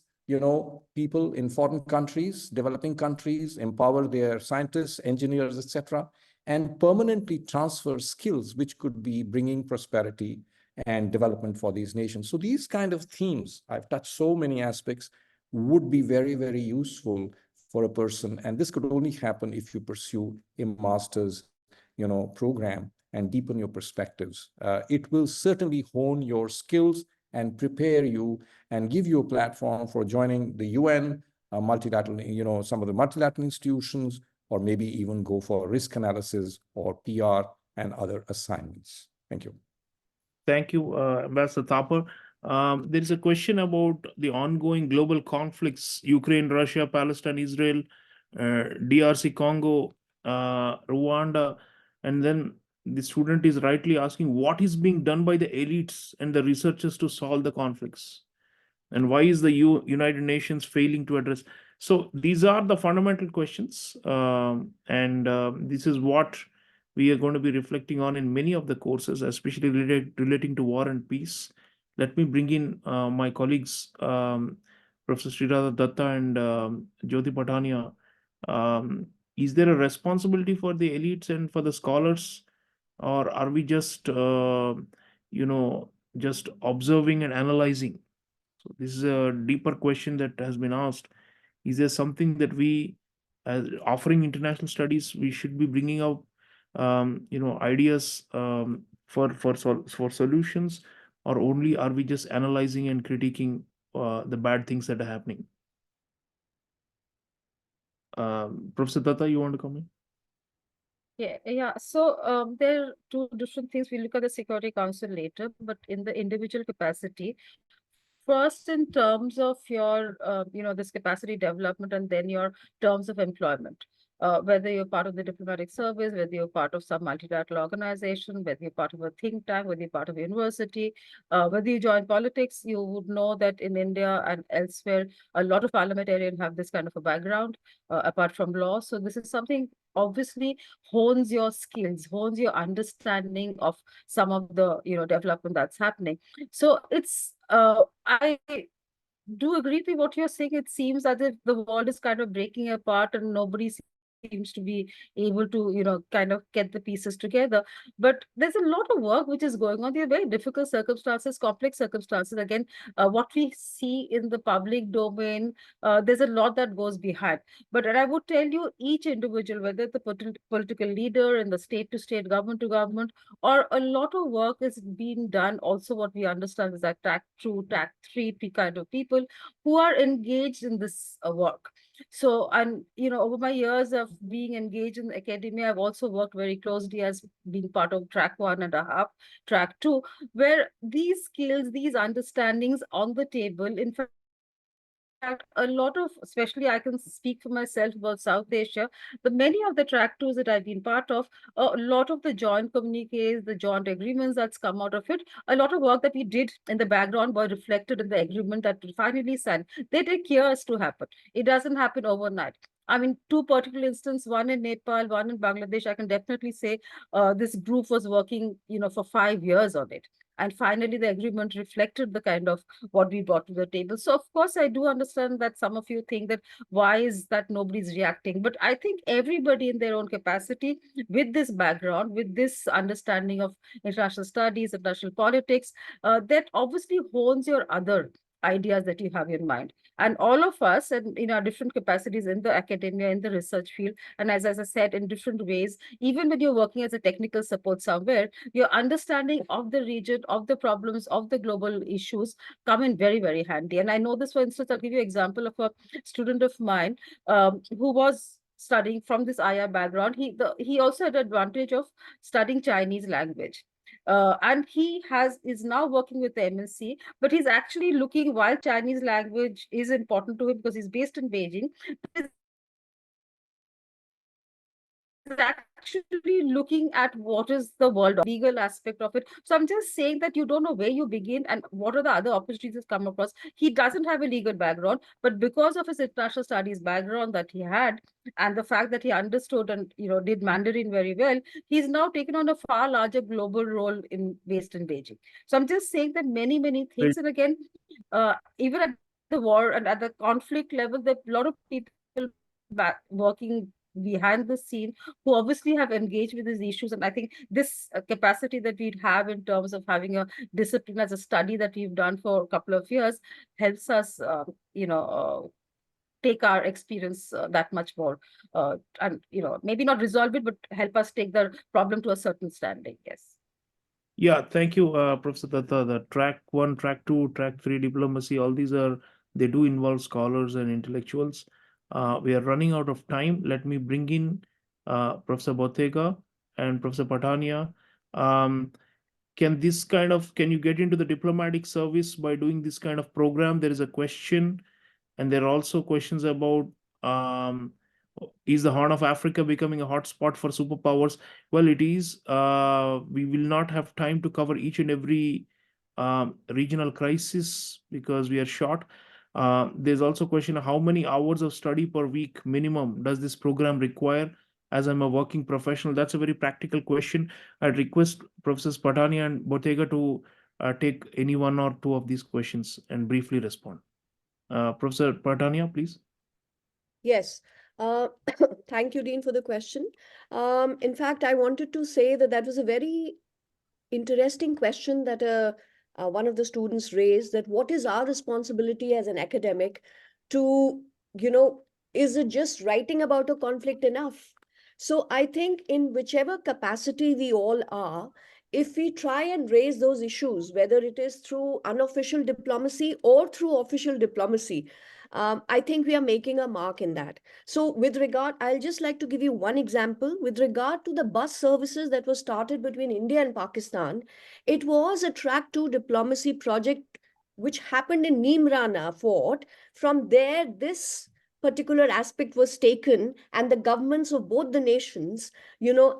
people in foreign countries, developing countries, empower their scientists, engineers, etc., and permanently transfer skills which could be bringing prosperity and development for these nations. So these kind of themes, I've touched so many aspects, would be very, very useful for a person. And this could only happen if you pursue a master's, program and deepen your perspectives. It will certainly hone your skills and prepare you and give you a platform for joining the UN, multilateral, some of the multilateral institutions, or maybe even go for risk analysis or PR and other assignments. Thank you. Thank you, Ambassador Thapar. There is a question about the ongoing global conflicts: Ukraine, Russia, Palestine, Israel, DRC, Congo, Rwanda. And then the student is rightly asking, what is being done by the elites and the researchers to solve the conflicts? And why is the United Nations failing to address? So these are the fundamental questions. This is what we are going to be reflecting on in many of the courses, especially relating to war and peace. Let me bring in my colleagues, Professor Sreeram Datta and Jyoti Patania. Is there a responsibility for the elites and for the scholars, or are we just, just observing and analyzing? So this is a deeper question that has been asked. Is there something that we, as offering international studies, we should be bringing up, ideas for solutions, or only are we just analyzing and critiquing the bad things that are happening? Professor Datta, you want to comment? Yeah. So there are two different things. We look at the Security Council later, but in the individual capacity, first in terms of your, this capacity development, and then your terms of employment. Whether you're part of the diplomatic service, whether you're part of some multilateral organization, whether you're part of a think tank, whether you're part of a university, whether you join politics, you would know that in India and elsewhere, a lot of parliamentarians have this kind of a background, apart from law. So this is something obviously hones your skills, hones your understanding of some of the, development that's happening. So it's, I do agree with what you're saying. It seems as if the world is kind of breaking apart and nobody seems to be able to, kind of get the pieces together. But there's a lot of work which is going on. There are very difficult circumstances, complex circumstances. Again, what we see in the public domain, there's a lot that goes behind. But I would tell you, each individual, whether the political leader in the state to state, government to government, or a lot of work is being done. Also, what we understand is that track 2, track 3 kind of people who are engaged in this work. So, and over my years of being engaged in academia, I've also worked very closely as being part of track 1.5, track 2, where these skills, these understandings on the table, in fact, a lot of, especially I can speak for myself about South Asia, the many of the track 2s that I've been part of, a lot of the joint communiques, the joint agreements that's come out of it, a lot of work that we did in the background were reflected in the agreement that we finally signed. They take years to happen. It doesn't happen overnight. I mean, two particular instances, one in Nepal, one in Bangladesh, I can definitely say this group was working, for 5 years on it. And finally, the agreement reflected the kind of what we brought to the table. So, of course, I do understand that some of you think that why is that nobody's reacting? But I think everybody in their own capacity, with this background, with this understanding of international studies, international politics, that obviously hones your other ideas that you have in mind. And all of us, and in our different capacities in the academia, in the research field, and as I said, in different ways, even when you're working as a technical support somewhere, your understanding of the region, of the problems, of the global issues come in very, very handy. And I know this, for instance, I'll give you an example of a student of mine who was studying from this IR background. He also had the advantage of studying Chinese language. And he is now working with the MNC, but he's actually looking, while Chinese language is important to him because he's based in Beijing, actually looking at what is the world legal aspect of it. So I'm just saying that you don't know where you begin and what are the other opportunities that come across. He doesn't have a legal background, but because of his international studies background that he had, and the fact that he understood and did Mandarin very well, he's now taken on a far larger global role based in Beijing. So I'm just saying that many things. And again, even at the war and at the conflict level, there are a lot of people working behind the scene who obviously have engaged with these issues. And I think this capacity that we have in terms of having a discipline as a study that we've done for a couple of years helps us, take our experience that much more, and maybe not resolve it, but help us take the problem to a certain standing. Yes. Yeah, thank you, Professor Datta. The track 1, track 2, track 3 diplomacy, all these they do involve scholars and intellectuals. We are running out of time. Let me bring in Professor Botega and Professor Patania. Can you get into the diplomatic service by doing this kind of program? There is a question, and there are also questions about is the Horn of Africa becoming a hotspot for superpowers? Well, it is. We will not have time to cover each and every regional crisis because we are short. There's also a question of how many hours of study per week minimum does this program require as I'm a working professional? That's a very practical question. I'd request Professors Patania and Botega to take any one or two of these questions and briefly respond. Professor Patania, please. Yes. Thank you, Dean, for the question. In fact, I wanted to say that was a very interesting question that one of the students raised, that what is our responsibility as an academic to, is it just writing about a conflict enough? So I think in whichever capacity we all are, if we try and raise those issues, whether it is through unofficial diplomacy or through official diplomacy, I think we are making a mark in that. So with regard, I'll just like to give you one example. With regard to the bus services that was started between India and Pakistan, it was a track to diplomacy project which happened in Nimrana Fort. From there, this particular aspect was taken, and the governments of both the nations,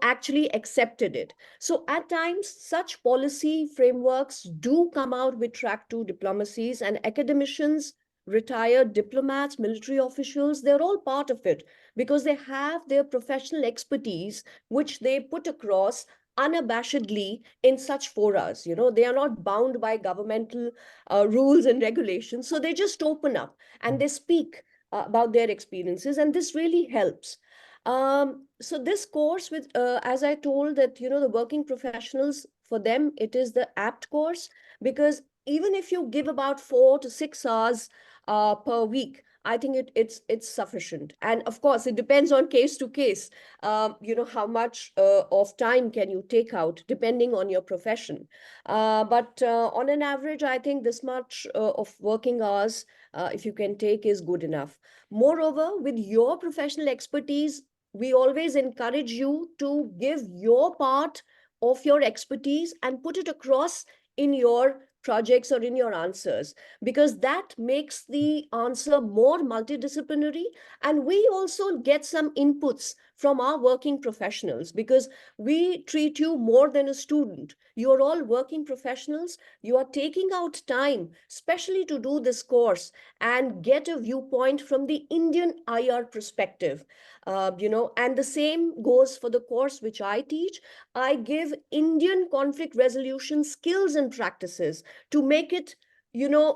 actually accepted it. So at times, such policy frameworks do come out with track to diplomacies, and academicians, retired diplomats, military officials, they're all part of it because they have their professional expertise, which they put across unabashedly in such forums. They are not bound by governmental rules and regulations. So they just open up and they speak about their experiences, and this really helps. So this course with, as I told that, the working professionals, for them, it is the apt course, because even if you give about 4 to 6 hours per week, I think it's sufficient. And of course, it depends on case to case. How much of time can you take out depending on your profession. But on an average, I think this much of working hours, if you can take, is good enough. Moreover, with your professional expertise, we always encourage you to give your part of your expertise and put it across in your projects or in your answers, because that makes the answer more multidisciplinary. And we also get some inputs from our working professionals, because we treat you more than a student. You are all working professionals. You are taking out time, especially to do this course and get a viewpoint from the Indian IR perspective. And the same goes for the course which I teach. I give Indian conflict resolution skills and practices to make it,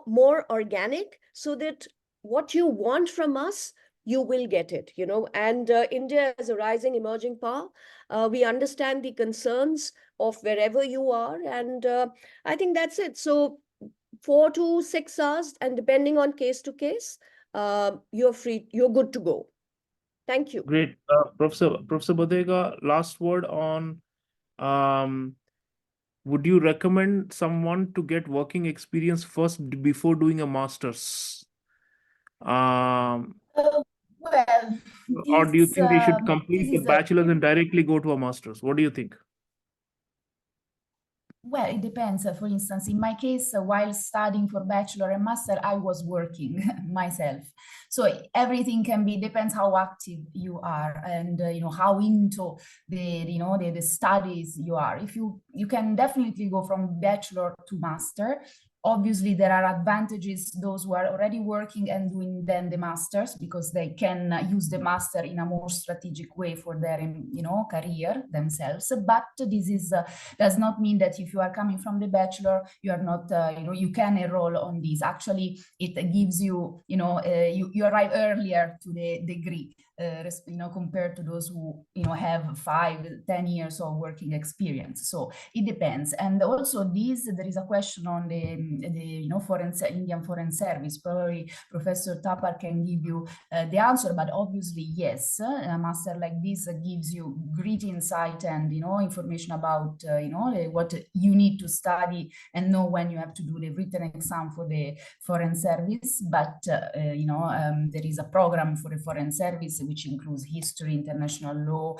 more organic, so that what you want from us, you will get it. And India is a rising emerging power. We understand the concerns of wherever you are, and I think that's it. So 4 to 6 hours, and depending on case to case, you're good to go. Thank you. Great. Professor Badega, last word on, would you recommend someone to get working experience first before doing a master's? Well, Or do you think they should this complete the is bachelor's and directly go to a master's? What do you think? well, it depends. For instance, in my case, while studying for bachelor and master, I was working myself. So everything can be, depends how active you are, and how into the studies you are. If you can definitely go from bachelor to master. Obviously, there are advantages, those who are already working and doing then the masters, because they can use the master in a more strategic way for their career themselves. But this does not mean that if you are coming from the bachelor, you are not you can enroll on this. Actually, it gives you you arrive earlier to the degree, compared to those who have 5-10 years of working experience. So it depends. And also there is a question on the Indian Foreign Service. Probably Professor Thapar can give you the answer, but obviously yes, a master like this gives you great insight and information about what you need to study and know when you have to do the written exam for the Foreign Service. But there is a program for the Foreign Service which includes history, international law,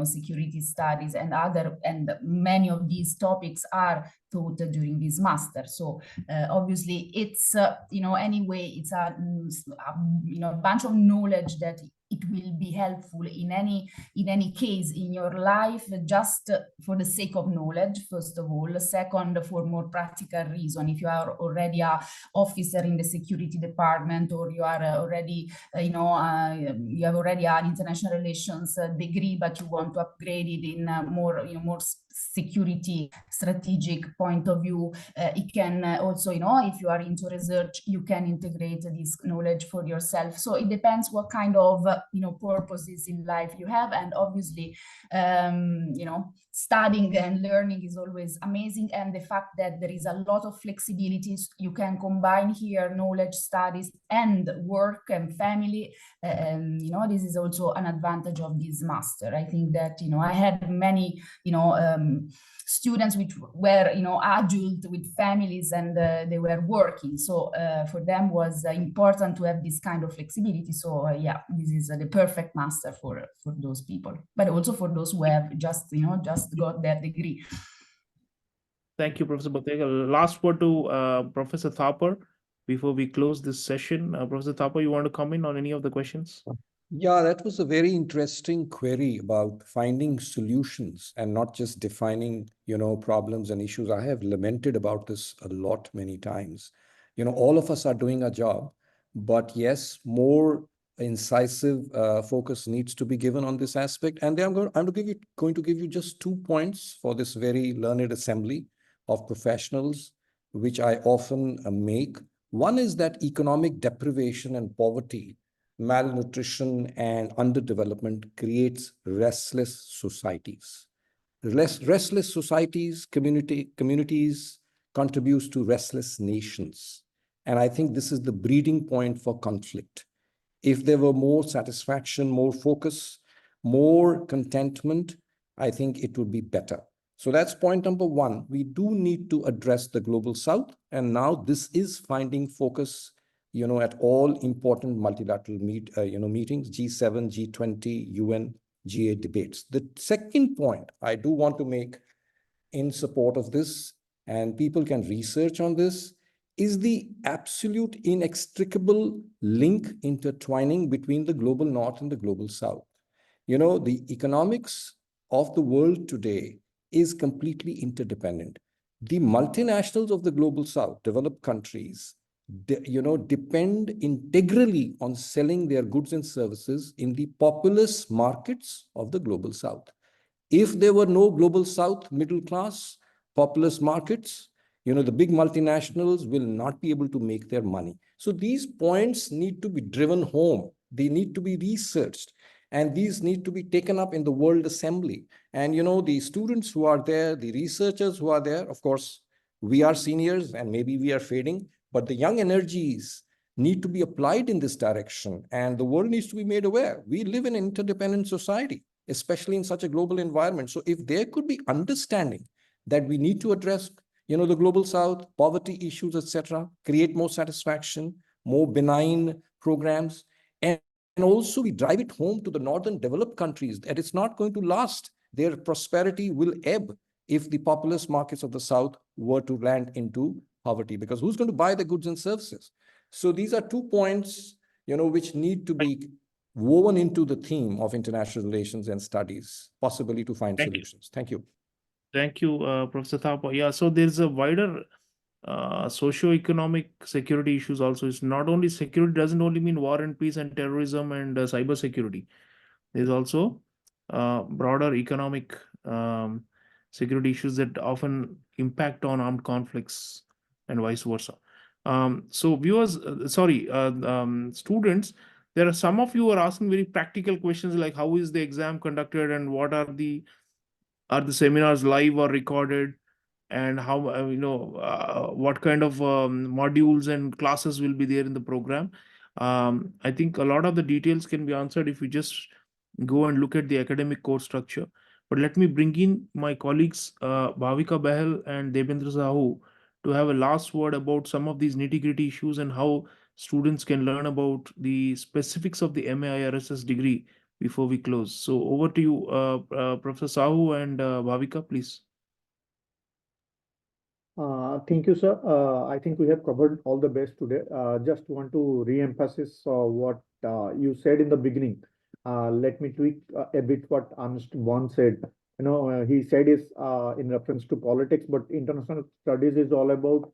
security studies, and many of these topics are taught during this master. So obviously it's anyway it's a bunch of knowledge that it will be helpful in any case in your life, just for the sake of knowledge, first of all. Second, for more practical reason, if you are already an officer in the security department, or you are already you have already an international relations degree, but you want to upgrade it in more security strategic point of view, it can also, if you are into research, you can integrate this knowledge for yourself. So it depends what kind of purposes in life you have, and obviously studying and learning is always amazing, and the fact that there is a lot of flexibilities, you can combine here knowledge, studies, and work and family. This is also an advantage of this master. I think that I had many students which were adult with families, and they were working, so for them was important to have this kind of flexibility. So yeah, this is the perfect master for those people, but also for those who have just got their degree. Thank you, Professor Bhatega. Last word to Professor Thapar before we close this session. Professor Thapar, you want to comment on any of the questions? Yeah, that was a very interesting query about finding solutions and not just defining, problems and issues. I have lamented about this a lot, many times. All of us are doing a job, but yes, more incisive focus needs to be given on this aspect. And I'm going to give you just 2 points for this very learned assembly of professionals, which I often make. One is that economic deprivation and poverty, malnutrition, and underdevelopment creates restless societies. Restless societies, communities contributes to restless nations. And I think this is the breeding point for conflict. If there were more satisfaction, more focus, more contentment, I think it would be better. So that's point number 1. We do need to address the global south. And now this is finding focus at all important multilateral meetings, G7, G20, UN, G8 debates. The second point I do want to make in support of this, and people can research on this, is the absolute inextricable link intertwining between the global north and the global south. The economics of the world today is completely interdependent. The multinationals of the global south, developed countries, depend integrally on selling their goods and services in the populous markets of the global south. If there were no global south middle class populous markets, the big multinationals will not be able to make their money. So these points need to be driven home. They need to be researched, and these need to be taken up in the World Assembly. And the students who are there, the researchers who are there, of course, we are seniors and maybe we are fading, but the young energies need to be applied in this direction, and the world needs to be made aware. We live in an interdependent society, especially in such a global environment. So if there could be understanding that we need to address, the global south, poverty issues, etc., create more satisfaction, more benign programs, and also we drive it home to the northern developed countries that it's not going to last. Their prosperity will ebb if the populous markets of the south were to land into poverty, because who's going to buy the goods and services? So these are 2 points, which need to be woven into the theme of international relations and studies, possibly to find solutions. Thank you. Thank you, Professor Thapa. Yeah, so there's a wider socio-economic security issues also. It's not only security, doesn't only mean war and peace and terrorism and cyber security. There's also broader economic security issues that often impact on armed conflicts and vice versa. So viewers, students, there are some of you are asking very practical questions like how is the exam conducted and what are the seminars live or recorded, and how what kind of modules and classes will be there in the program. I think a lot of the details can be answered if we just go and look at the academic course structure. But let me bring in my colleagues Bhavika Bahal and Debendra Sahu to have a last word about some of these nitty-gritty issues and how students can learn about the specifics of the MA IRSS degree before we close. So over to you, Professor Sahu and Bhavika, please. Thank you, sir. I think we have covered all the best today. Just want to re-emphasize what you said in the beginning. Let me tweak a bit what Ernst Bond said. He said is in reference to politics, but international studies is all about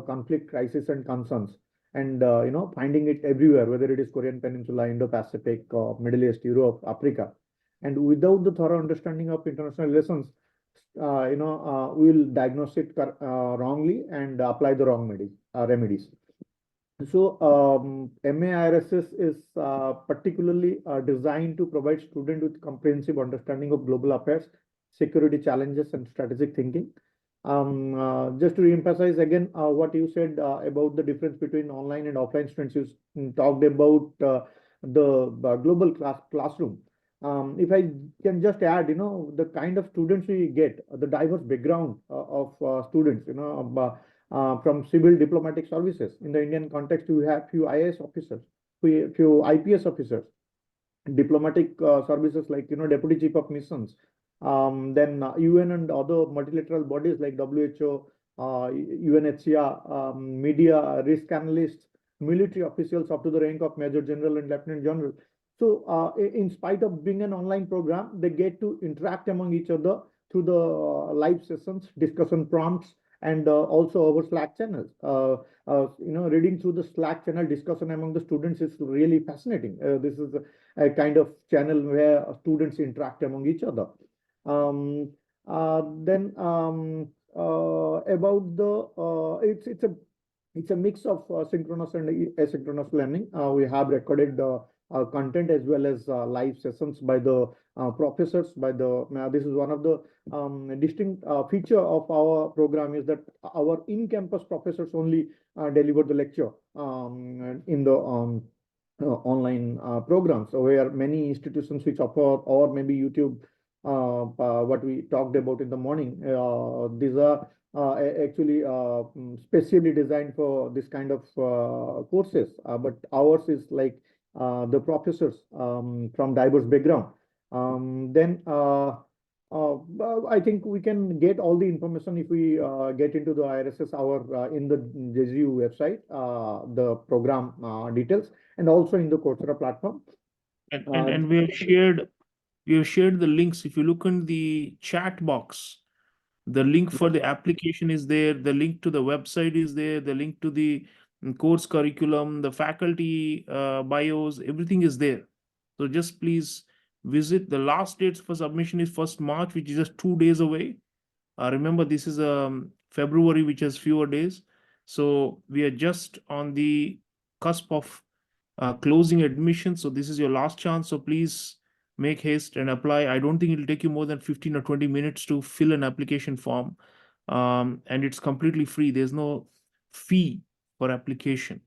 conflict, crisis, and concerns. And finding it everywhere, whether it is Korean Peninsula, Indo-Pacific, Middle East, Europe, Africa. And without the thorough understanding of international relations, we will diagnose it wrongly and apply the wrong remedies. So MAIRSS is particularly designed to provide students with comprehensive understanding of global affairs security challenges, and strategic thinking. Just to reemphasize again what you said about the difference between online and offline students, you talked about the global classroom. If I can just add, the kind of students we get, the diverse background of students, from civil diplomatic services. In the Indian context, we have few IAS officers, few IPS officers, diplomatic services like, deputy chief of missions, then UN and other multilateral bodies like WHO, UNHCR, media risk analysts, military officials up to the rank of major general and lieutenant general. So in spite of being an online program, they get to interact among each other through the live sessions, discussion prompts, and also over Slack channels. Reading through the Slack channel discussion among the students is really fascinating. This is a kind of channel where students interact among each other. Then about the it's a mix of synchronous and asynchronous learning. We have recorded content as well as live sessions by the professors. This is one of the distinct feature of our program, is that our in-campus professors only deliver the lecture in the online programs. So where many institutions which offer, or maybe YouTube, what we talked about in the morning, these are actually specially designed for this kind of courses, but ours is like the professors from diverse background. Then I think we can get all the information if we get into the IRSS in the JSU website, the program details, and also in the Coursera platform. And we have shared the links. If you look in the chat box, the link for the application is there, the link to the website is there, the link to the course curriculum, the faculty bios, everything is there. So just please visit. The last date for submission is 1st March, which is just 2 days away. Remember, this is February, which has fewer days. So we are just on the cusp of closing admission. So this is your last chance. So please make haste and apply. I don't think it'll take you more than 15 or 20 minutes to fill an application form. And it's completely free. There's no fee for application.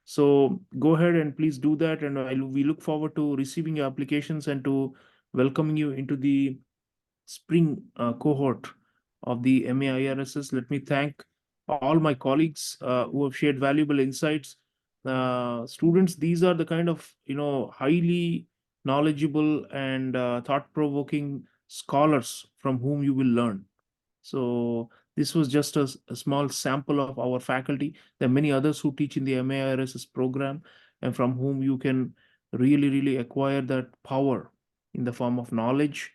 So go ahead and please do that. And we look forward to receiving your applications and to welcoming you into the spring cohort of the MA-IRSS. Let me thank all my colleagues who have shared valuable insights. Students, these are the kind of, highly knowledgeable and thought-provoking scholars from whom you will learn. So this was just a small sample of our faculty. There are many others who teach in the MA-IRSS program and from whom you can really, really acquire that power in the form of knowledge.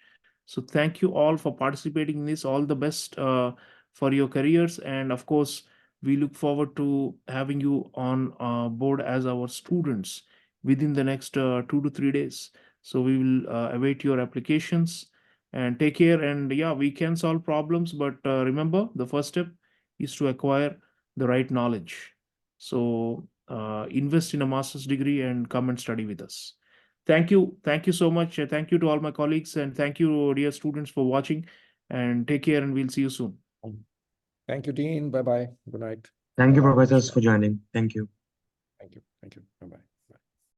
So thank you all for participating in this. All the best for your careers. And of course, we look forward to having you on board as our students within the next 2 to 3 days. So we will await your applications and take care. And yeah, we can solve problems, but remember, the first step is to acquire the right knowledge. So invest in a master's degree and come and study with us. Thank you. Thank you so much. Thank you to all my colleagues, and thank you, dear students, for watching, and take care, and we'll see you soon. Thank you, Dean. Bye-bye. Good night. Thank you, Bye-bye. professors, for joining. Thank you. Thank you. Bye-bye.